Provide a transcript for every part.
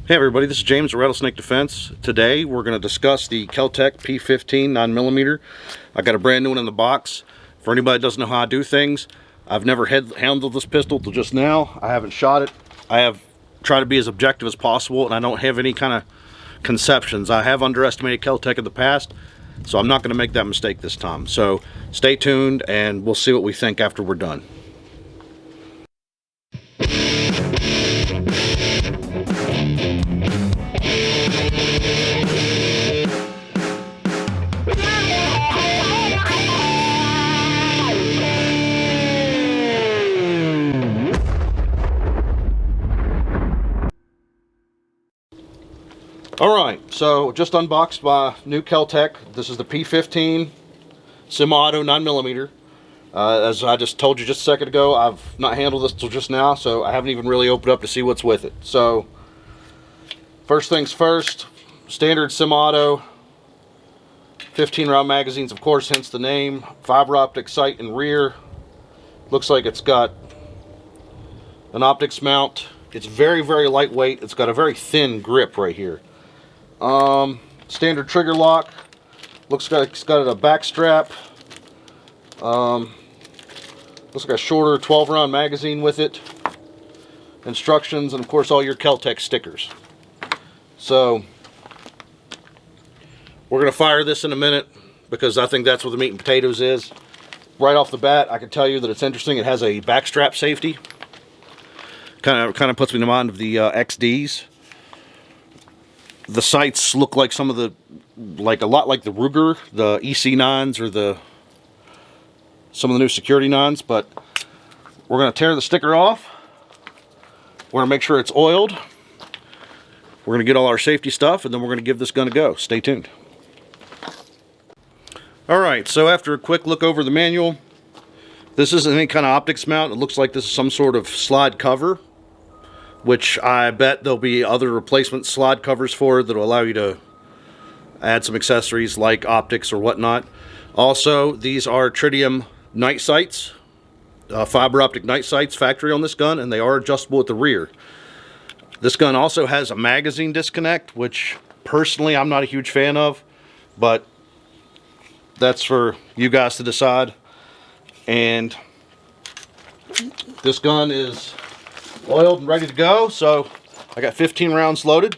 Hey everybody, this is James at Rattlesnake Defense. Today we're going to discuss the Kel Tec P15 9mm. I got a brand new one in the box. For anybody that doesn't know how I do things, I've never handled this pistol till just now. I haven't shot it. I have tried to be as objective as possible, and I don't have any kind of conceptions. I have underestimated Kel Tec in the past, so I'm not going to make that mistake this time. So stay tuned and we'll see what we think after we're done. Alright, so just unboxed my new Kel Tec. This is the P15 semi-auto 9mm. As I just told you just a second ago, I've not handled this till just now, so I haven't even really opened up to see what's with it. So, first things first, standard semi-auto, 15 round magazines, of course, hence the name. Fiber optic sight and rear. Looks like it's got an optics mount. It's very, very lightweight. It's got a very thin grip right here. Standard trigger lock. Looks like it's got a back strap. Looks like a shorter 12 round magazine with it. Instructions, and of course all your Kel Tec stickers. So we're going to fire this in a minute because I think that's what the meat and potatoes is. Right off the bat, I can tell you that it's interesting. It has a back strap safety. Kind of puts me in mind of the XDs. The sights look like some of the, a lot like the Ruger, the EC9s, or some of the new security 9s. But we're going to tear the sticker off. We're going to make sure it's oiled. We're going to get all our safety stuff, and then we're going to give this gun a go. Stay tuned. Alright, so after a quick look over the manual, this isn't any kind of optics mount. It looks like this is some sort of slide cover, which I bet there'll be other replacement slide covers for that'll allow you to add some accessories like optics or whatnot. Also, these are tritium night sights, fiber optic night sights, factory on this gun, and they are adjustable at the rear. This gun also has a magazine disconnect, which personally I'm not a huge fan of, but that's for you guys to decide. And this gun is oiled and ready to go, so I got 15 rounds loaded.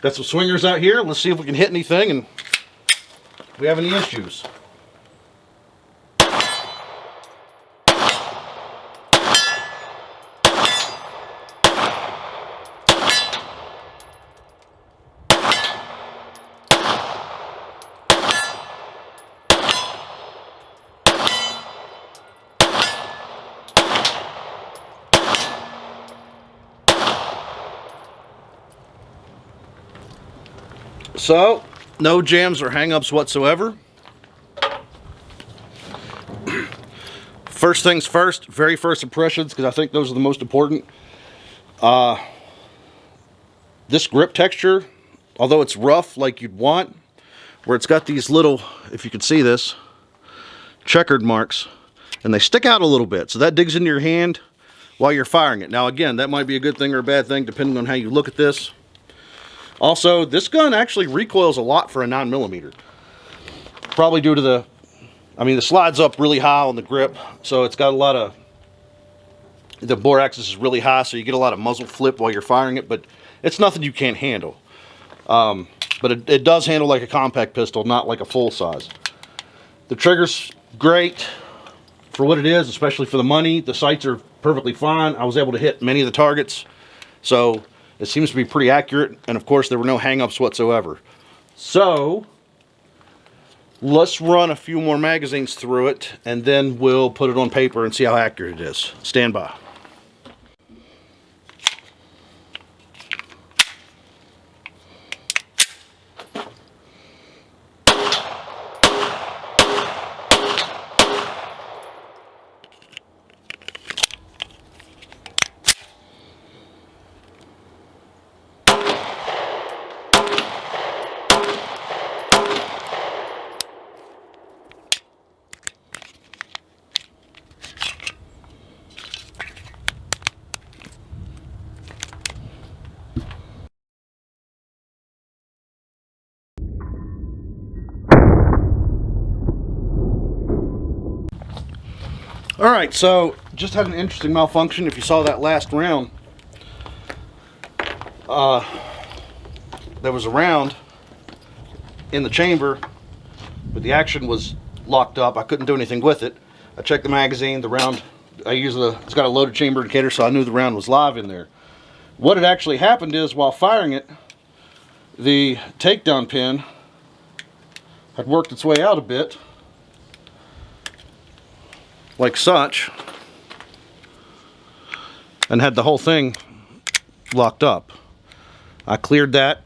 Got some swingers out here. Let's see if we can hit anything and if we have any issues. So, no jams or hang-ups whatsoever. First things first, very first impressions, because I think those are the most important. This grip texture, although it's rough like you'd want, where it's got these little, if you can see this, checkered marks, and they stick out a little bit, so that digs into your hand while you're firing it. Now again, that might be a good thing or a bad thing, depending on how you look at this. Also, this gun actually recoils a lot for a 9mm. Probably due to the slide's up really high on the grip, so it's got a lot of, the bore axis is really high, so you get a lot of muzzle flip while you're firing it, but it's nothing you can't handle. But it does handle like a compact pistol, not like a full size. The trigger's great for what it is, especially for the money. The sights are perfectly fine. I was able to hit many of the targets, so it seems to be pretty accurate, and of course there were no hang-ups whatsoever. So let's run a few more magazines through it, and then we'll put it on paper and see how accurate it is. Stand by. Alright, so just had an interesting malfunction. If you saw that last round, there was a round in the chamber, but the action was locked up. I couldn't do anything with it. I checked the magazine, the round, it's got a loaded chamber indicator, so I knew the round was live in there. What had actually happened is, while firing it, the takedown pin had worked its way out a bit, like such, and had the whole thing locked up. I cleared that,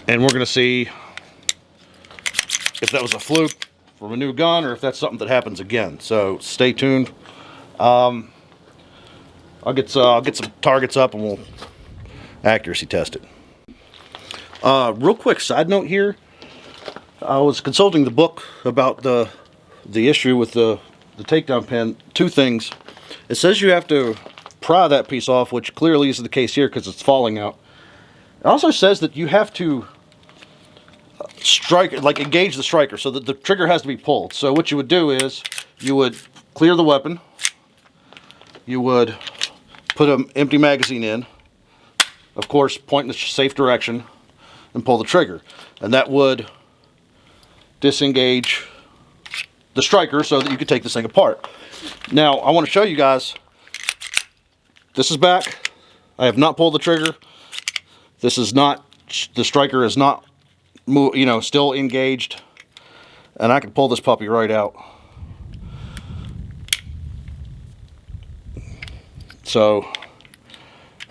and we're going to see if that was a fluke from a new gun or if that's something that happens again. So stay tuned. I'll get some targets up and we'll accuracy test it. Real quick side note here. I was consulting the book about the issue with the takedown pin. Two things. It says you have to pry that piece off, which clearly is the case here because it's falling out. It also says that you have to strike, like engage the striker, so that the trigger has to be pulled. So what you would do is you would clear the weapon, you would put an empty magazine in, of course point in the safe direction, and pull the trigger, and that would disengage the striker so that you could take this thing apart. Now I want to show you guys, this is back. I have not pulled the trigger. This is not, the striker is not, still engaged, and I can pull this puppy right out. So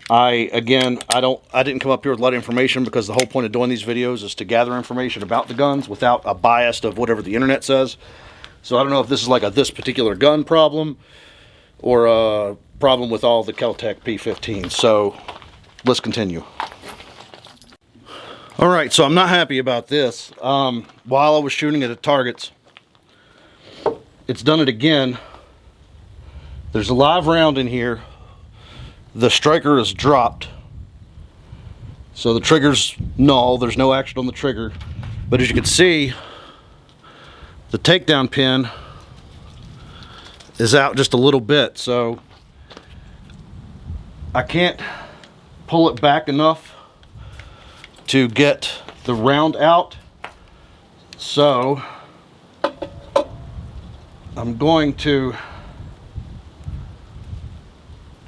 I didn't come up here with a lot of information, because the whole point of doing these videos is to gather information about the guns without a bias of whatever the internet says. So I don't know if this is like this particular gun problem or a problem with all the Kel Tec P15. So let's continue. Alright, so I'm not happy about this. While I was shooting it at targets, it's done it again. There's a live round in here. The striker is dropped. So the trigger's null. There's no action on the trigger. But as you can see, the takedown pin is out just a little bit. So I can't pull it back enough to get the round out, so I'm going to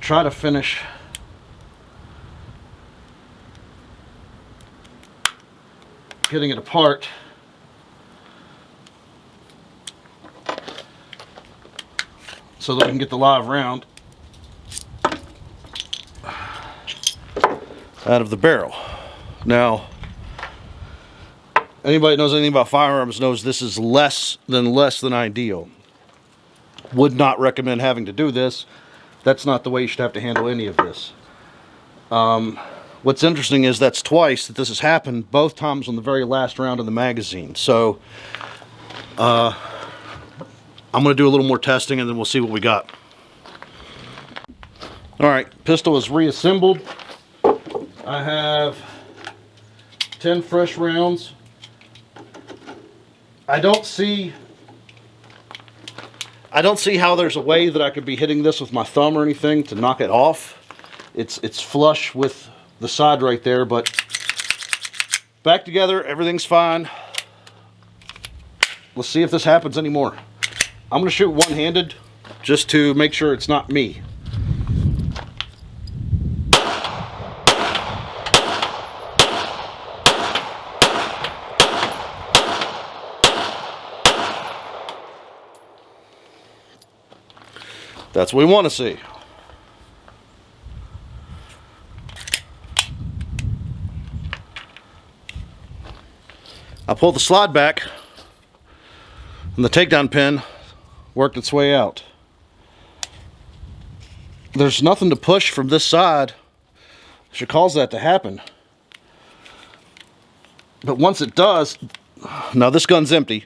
try to finish getting it apart so that we can get the live round out of the barrel. Now, anybody that knows anything about firearms knows this is less than ideal. Would not recommend having to do this. That's not the way you should have to handle any of this. What's interesting is that's twice that this has happened, both times on the very last round of the magazine. So I'm going to do a little more testing and then we'll see what we got. Alright, pistol is reassembled. I have 10 fresh rounds. I don't see how there's a way that I could be hitting this with my thumb or anything to knock it off. It's flush with the side right there, but back together, everything's fine. Let's see if this happens anymore. I'm gonna shoot one-handed just to make sure it's not me. That's what we want to see. I pulled the slide back and the takedown pin worked its way out. There's nothing to push from this side that should cause that to happen. But once it does, now this gun's empty.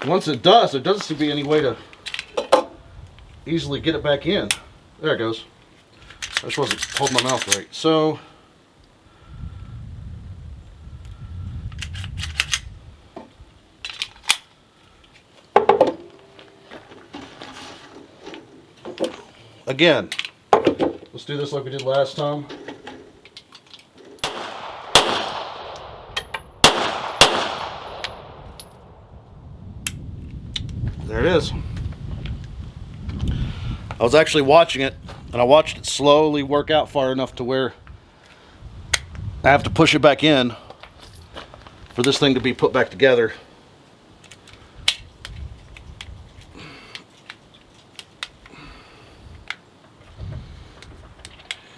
Once it does, there doesn't seem to be any way to easily get it back in. There it goes. I just wasn't holding my mouth right. So again, let's do this like we did last time. There it is. I was actually watching it, and I watched it slowly work out far enough to where I have to push it back in for this thing to be put back together.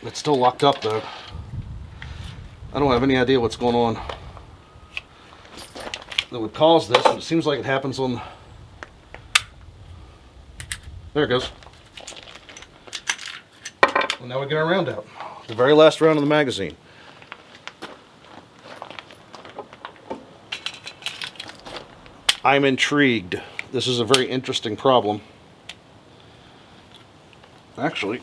It's still locked up though. I don't have any idea what's going on that would cause this, but it seems like it happens on... There it goes. Well, now we get our round out. The very last round of the magazine. I'm intrigued. This is a very interesting problem. Actually,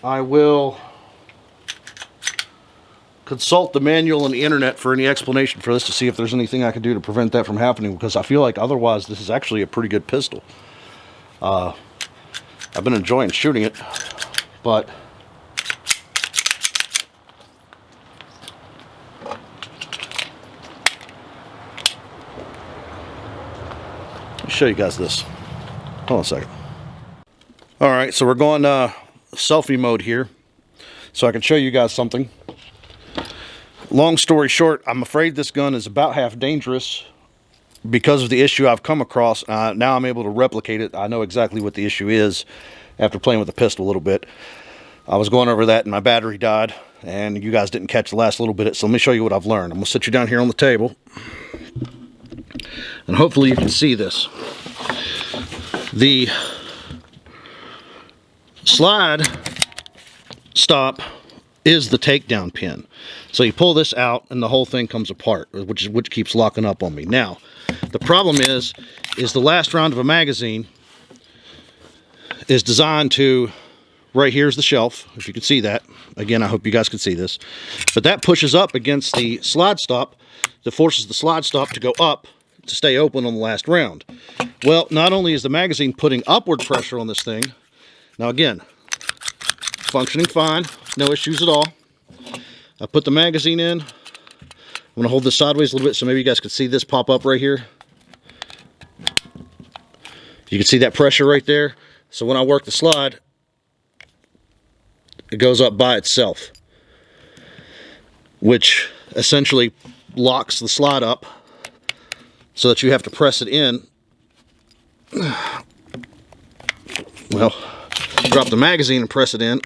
I will consult the manual on the internet for any explanation for this to see if there's anything I can do to prevent that from happening, because I feel like otherwise this is actually a pretty good pistol. I've been enjoying shooting it, but let me show you guys this. Hold on a second. Alright, so we're going selfie mode here so I can show you guys something. Long story short, I'm afraid this gun is about half dangerous because of the issue I've come across. Now I'm able to replicate it. I know exactly what the issue is after playing with the pistol a little bit. I was going over that and my battery died, and you guys didn't catch the last little bit, so let me show you what I've learned. I'm going to sit you down here on the table, and hopefully you can see this. The slide stop is the takedown pin. So you pull this out and the whole thing comes apart, which keeps locking up on me. Now, the problem is the last round of a magazine is designed to, right here's the shelf, if you can see that. Again, I hope you guys can see this. But that pushes up against the slide stop that forces the slide stop to go up to stay open on the last round. Well, not only is the magazine putting upward pressure on this thing, now again, functioning fine, no issues at all. I put the magazine in. I'm going to hold this sideways a little bit so maybe you guys can see this pop up right here. You can see that pressure right there. So when I work the slide, it goes up by itself, which essentially locks the slide up so that you have to press it in. Well, drop the magazine and press it in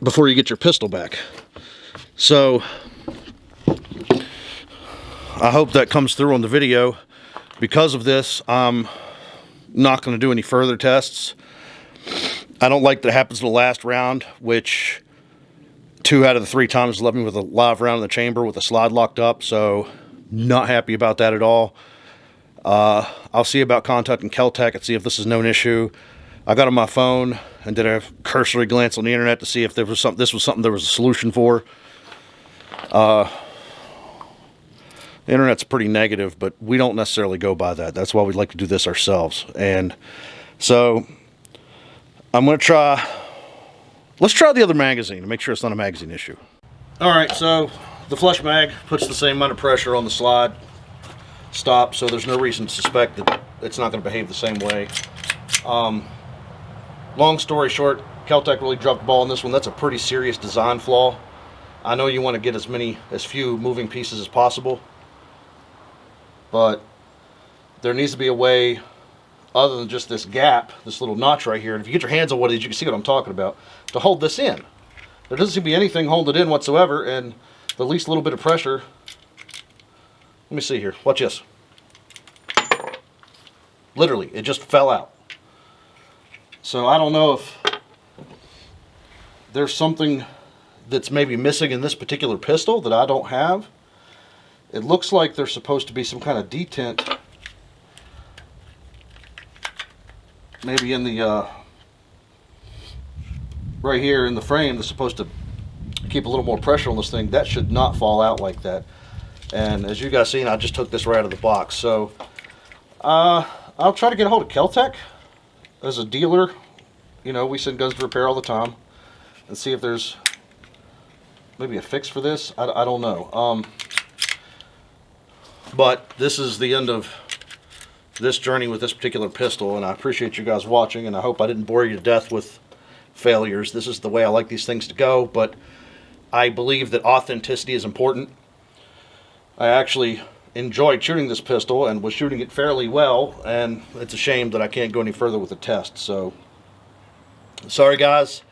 before you get your pistol back. So I hope that comes through on the video. Because of this, I'm not going to do any further tests. I don't like that it happens in the last round, which 2 out of the 3 times left me with a live round in the chamber with the slide locked up, so not happy about that at all. I'll see about contacting Kel Tec and see if this is no issue. I got on my phone and did a cursory glance on the internet to see if there was something, this was something there was a solution for. The internet's pretty negative, but we don't necessarily go by that. That's why we like to do this ourselves. And so I'm going to try, let's try the other magazine and make sure it's not a magazine issue. All right, so the flush mag puts the same amount of pressure on the slide stop, so there's no reason to suspect that it's not going to behave the same way. Long story short, Kel Tec really dropped the ball on this one. That's a pretty serious design flaw. I know you want to get as few moving pieces as possible, but there needs to be a way other than just this gap, this little notch right here. And if you get your hands on one of these, you can see what I'm talking about, to hold this in. There doesn't seem to be anything holding it in whatsoever, and the least little bit of pressure. Let me see here. Watch this. Literally, it just fell out. So I don't know if there's something that's maybe missing in this particular pistol that I don't have. It looks like there's supposed to be some kind of detent maybe in the right here in the frame that's supposed to keep a little more pressure on this thing. That should not fall out like that. And as you guys seen, I just took this right out of the box. So I'll try to get a hold of Kel Tec as a dealer. You know, we send guns to repair all the time, and see if there's maybe a fix for this. I don't know. But this is the end of this journey with this particular pistol, and I appreciate you guys watching, and I hope I didn't bore you to death with failures. This is the way I like these things to go, but I believe that authenticity is important. I actually enjoyed shooting this pistol and was shooting it fairly well, and it's a shame that I can't go any further with the test. So sorry guys,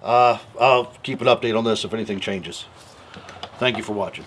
I'll keep an update on this if anything changes. Thank you for watching.